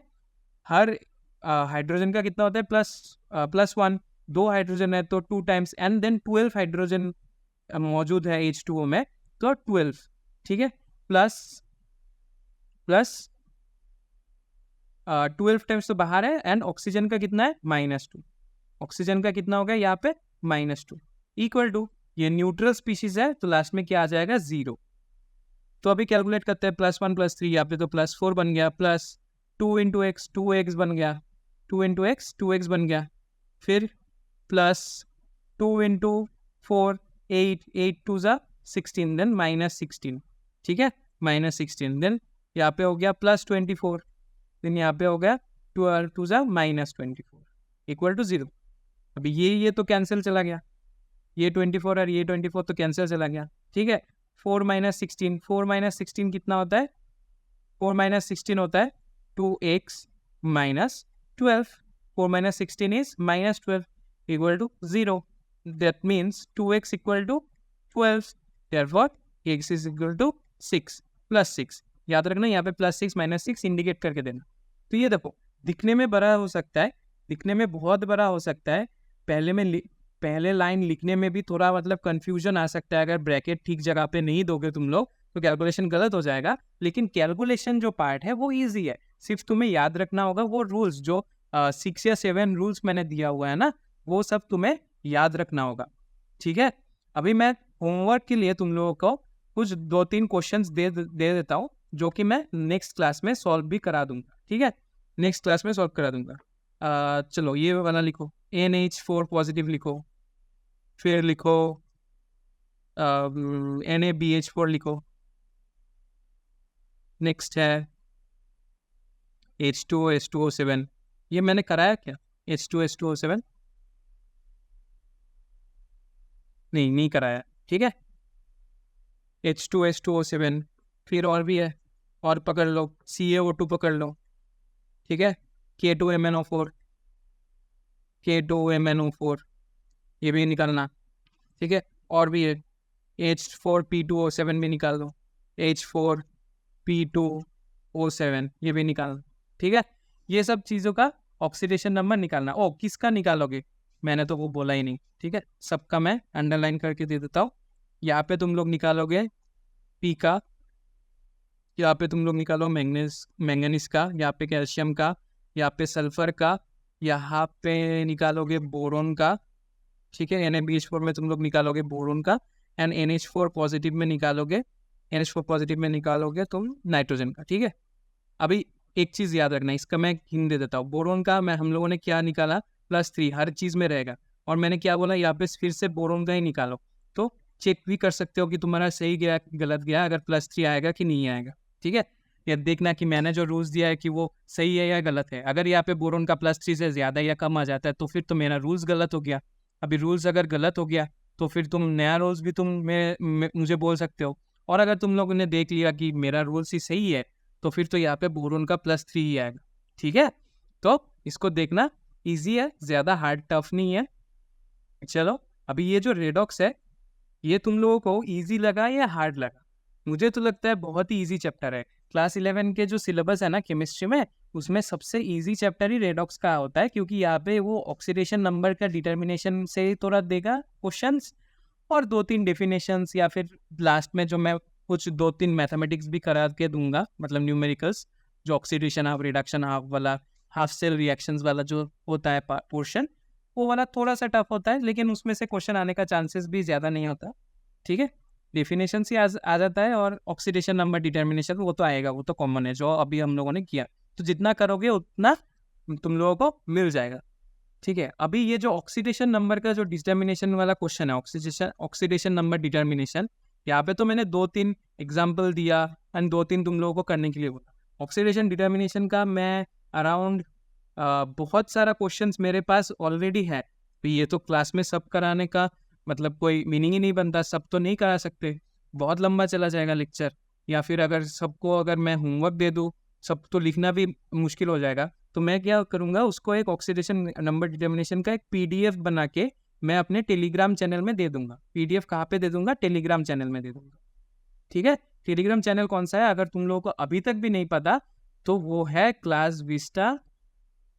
हर हाइड्रोजन का कितना होता है +1, 2 हाइड्रोजन है तो 2 टाइम्स, एंड देन 12 हाइड्रोजन मौजूद है H2O में, तो 12, ठीक है, प्लस 12 टाइम्स तो बाहर है, एंड ऑक्सीजन का कितना है -2, ऑक्सीजन का कितना होगा यहाँ पे -2, इक्वल टू, ये न्यूट्रल स्पीशीज है तो लास्ट में क्या आ जाएगा 0। तो अभी कैलकुलेट करते हैं, +1 +3 यहाँ पे तो +4 बन गया, प्लस 2 × x 2x बन गया, 2 × x 2x बन गया, फिर प्लस 2 × 4 8 8 2 16, देन -16, ठीक है, -16, देन यहाँ पे हो गया +24, देन यहाँ पे हो गया 12 2 -24 इक्वल टू 0। अभी ये तो कैंसिल चला गया, ये 24 और ये 24 तो कैंसिल चला गया, ठीक है। 4 - 16 कितना होता है, 4 - 16 होता है 2x - 12, 4 - 16 is -12 equal to 0, that means 2x equal to 12, therefore x is equal to 6 +6, याद रखना यहाँ पे +6 -6 इंडिकेट करके देना। तो ये देखो दिखने में बड़ा हो सकता है, दिखने में बहुत बड़ा हो सकता है, पहले लाइन लिखने में भी थोड़ा मतलब कंफ्यूजन आ सकता है, अगर ब्रैकेट ठीक जगह पे नहीं दोगे तुम लोग तो कैलकुलेशन गलत हो जाएगा, लेकिन कैलकुलेशन जो पार्ट है वो इजी है, सिर्फ तुम्हें याद रखना होगा वो रूल्स जो 6 या 7 रूल्स मैंने दिया हुआ है ना, वो सब तुम्हें याद रखना होगा, ठीक है। अभी मैं होमवर्क के लिए तुम लोगों को कुछ 2-3 क्वेश्चंस दे देता हूँ, जो कि मैं नेक्स्ट क्लास में सॉल्व भी करा दूंगा, ठीक है, नेक्स्ट क्लास में सॉल्व करा दूंगा। चलो ये वाला लिखो, NH4 पॉजिटिव लिखो, फिर लिखो NaBH4 लिखो, नेक्स्ट है H2O H2O7, ये मैंने कराया क्या, H2O H2O7 नहीं कराया, ठीक है, H2O H2O7, फिर और भी है, और पकड़ लो, CaO2 पकड़ लो, ठीक है, K2MnO4 ये भी निकालना, ठीक है, और भी है H4P2O7 भी निकाल दो, H4P2O7 ये भी निकालना, ठीक है। ये सब चीज़ों का ऑक्सीडेशन नंबर निकालना। ओ किसका निकालोगे, मैंने तो वो बोला ही नहीं, ठीक है, सबका मैं अंडरलाइन करके दे देता हूँ। यहाँ पे तुम लोग निकालोगे P का, यहाँ पे तुम लोग निकालो मैंगनीज का, यहाँ पे कैल्शियम का, यहाँ पे सल्फर का, यहाँ पे निकालोगे बोरोन का, ठीक है, NaBH4 में तुम लोग निकालोगे बोरोन का, एंड NH4 पॉजिटिव में निकालोगे तुम नाइट्रोजन का, ठीक है। अभी एक चीज़ याद रखना, इसका मैं हिंट दे देता हूँ, बोरोन का हम लोगों ने क्या निकाला +3, हर चीज़ में रहेगा, और मैंने क्या बोला यहाँ पे फिर से बोरोन का ही निकालो, तो चेक भी कर सकते हो कि तुम्हारा सही गया गलत गया, अगर +3 आएगा कि नहीं आएगा, ठीक है। या देखना कि मैंने जो रूल्स दिया है कि वो सही है या गलत है, अगर यहाँ पे बोरोन का +3 से ज़्यादा या कम आ जाता है तो फिर तो मेरा रूल्स गलत हो गया। अभी रूल्स अगर गलत हो गया तो फिर तुम नया रूल्स भी मुझे बोल सकते हो, और अगर तुम लोगों ने देख लिया कि मेरा रूल्स ही सही है तो फिर तो यहाँ पे बोरोन का +3 ही आएगा, ठीक है। तो इसको देखना, ईजी है, ज़्यादा हार्ड टफ नहीं है। चलो अभी ये जो रेडॉक्स है ये तुम लोगों को ईजी लगा या हार्ड लगा, मुझे तो लगता है बहुत ही ईजी चैप्टर है। क्लास 11 के जो सिलेबस है ना केमिस्ट्री में, उसमें सबसे ईजी चैप्टर ही रेडॉक्स का होता है, क्योंकि यहाँ पे वो ऑक्सीडेशन नंबर का डिटर्मिनेशन से ही थोड़ा देगा क्वेश्चंस, और 2-3 डेफिनेशंस, या फिर लास्ट में जो मैं कुछ 2-3 मैथमेटिक्स भी करा के दूंगा, मतलब न्यूमेरिकल्स, जो ऑक्सीडेशन हाफ रिडक्शन हाफ वाला, हाफ सेल रिएक्शंस वाला जो होता है पोर्शन, वो वाला थोड़ा सा टफ होता है, लेकिन उसमें से क्वेश्चन आने का चांसेस भी ज़्यादा नहीं होता, ठीक है। डेफिनेशन से आ जाता है, और ऑक्सीडेशन नंबर डिटर्मिनेशन वो तो आएगा, वो तो कॉमन है जो अभी हम लोगों ने किया, तो जितना करोगे उतना तुम लोगों को मिल जाएगा। ठीक है, अभी ये जो ऑक्सीडेशन नंबर का जो डिटर्मिनेशन वाला क्वेश्चन है, ऑक्सीडेशन नंबर डिटर्मिनेशन, यहाँ पे तो मैंने 2-3 एग्जाम्पल दिया एंड 2-3 तुम लोगों को करने के लिए बोला। ऑक्सीडेशन डिटर्मिनेशन का मैं अराउंड बहुत सारा क्वेश्चंस मेरे पास ऑलरेडी है। तो ये तो क्लास में सब कराने का मतलब कोई मीनिंग ही नहीं बनता, सब तो नहीं करा सकते, बहुत लंबा चला जाएगा लेक्चर। या फिर अगर सबको अगर मैं होमवर्क दे दूँ, सब तो लिखना भी मुश्किल हो जाएगा। तो मैं क्या करूँगा, उसको एक ऑक्सीडेशन नंबर डिटर्मिनेशन का एक PDF बना के मैं अपने टेलीग्राम चैनल में दे दूंगा। PDF कहाँ पे दे दूंगा? टेलीग्राम चैनल में दे दूंगा। ठीक है, टेलीग्राम चैनल कौन सा है, अगर तुम लोगों को अभी तक भी नहीं पता तो वो है क्लास विस्टा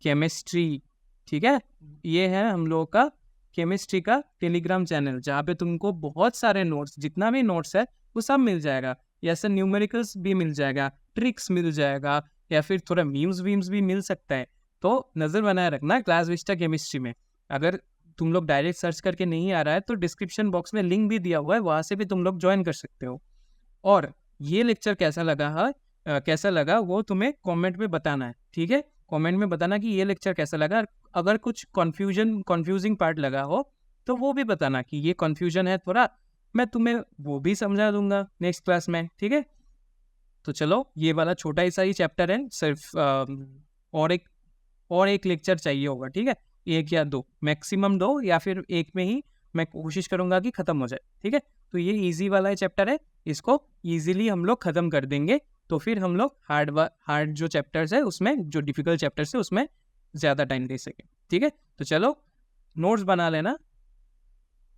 केमिस्ट्री। ठीक है, ये है हम लोगों का केमिस्ट्री का टेलीग्राम चैनल, जहाँ पे तुमको बहुत सारे नोट्स, जितना भी नोट्स है वो सब मिल जाएगा। ऐसे न्यूमेरिकल्स भी मिल जाएगा, ट्रिक्स मिल जाएगा, या फिर थोड़ा मीम्स वीम्स भी मिल सकता है। तो नज़र बनाए रखना क्लास विस्टा केमिस्ट्री में। अगर तुम लोग डायरेक्ट सर्च करके नहीं आ रहा है तो डिस्क्रिप्शन बॉक्स में लिंक भी दिया हुआ है, वहाँ से भी तुम लोग ज्वाइन कर सकते हो। और ये लेक्चर कैसा लगा वो तुम्हें कमेंट में बताना है। ठीक है, कमेंट में बताना कि ये लेक्चर कैसा लगा। अगर कुछ कंफ्यूजिंग पार्ट लगा हो तो वो भी बताना कि ये कंफ्यूजन है थोड़ा, मैं तुम्हें वो भी समझा दूंगा नेक्स्ट क्लास में। ठीक है, तो चलो, ये वाला छोटा सा ही चैप्टर है, सिर्फ और एक लेक्चर चाहिए होगा। ठीक है, 1 या 2, मैक्सिमम 2, या फिर 1 में ही मैं कोशिश करूंगा कि ख़त्म हो जाए। ठीक है, तो ये इजी वाला चैप्टर है, इसको इजीली हम लोग ख़त्म कर देंगे। तो फिर हम लोग हार्ड जो चैप्टर्स है उसमें, जो डिफिकल्ट चैप्टर्स है उसमें ज़्यादा टाइम दे सकें। ठीक है, तो चलो, नोट्स बना लेना,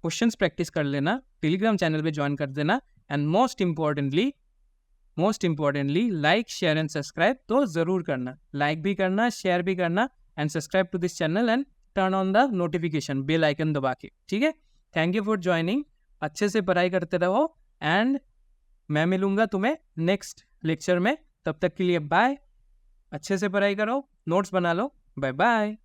क्वेश्चंस प्रैक्टिस कर लेना, टेलीग्राम चैनल पे ज्वाइन कर देना, and most importantly like, share and subscribe तो ज़रूर करना। लाइक भी करना, शेयर भी करना, and subscribe to this channel and turn on the notification bell icon दबा के। ठीक है, थैंक यू फॉर ज्वाइनिंग। अच्छे से पढ़ाई करते रहो एंड मैं मिलूंगा तुम्हें नेक्स्ट लेक्चर में। तब तक के लिए बाय, अच्छे से पढ़ाई करो, नोट्स बना लो, बाय बाय।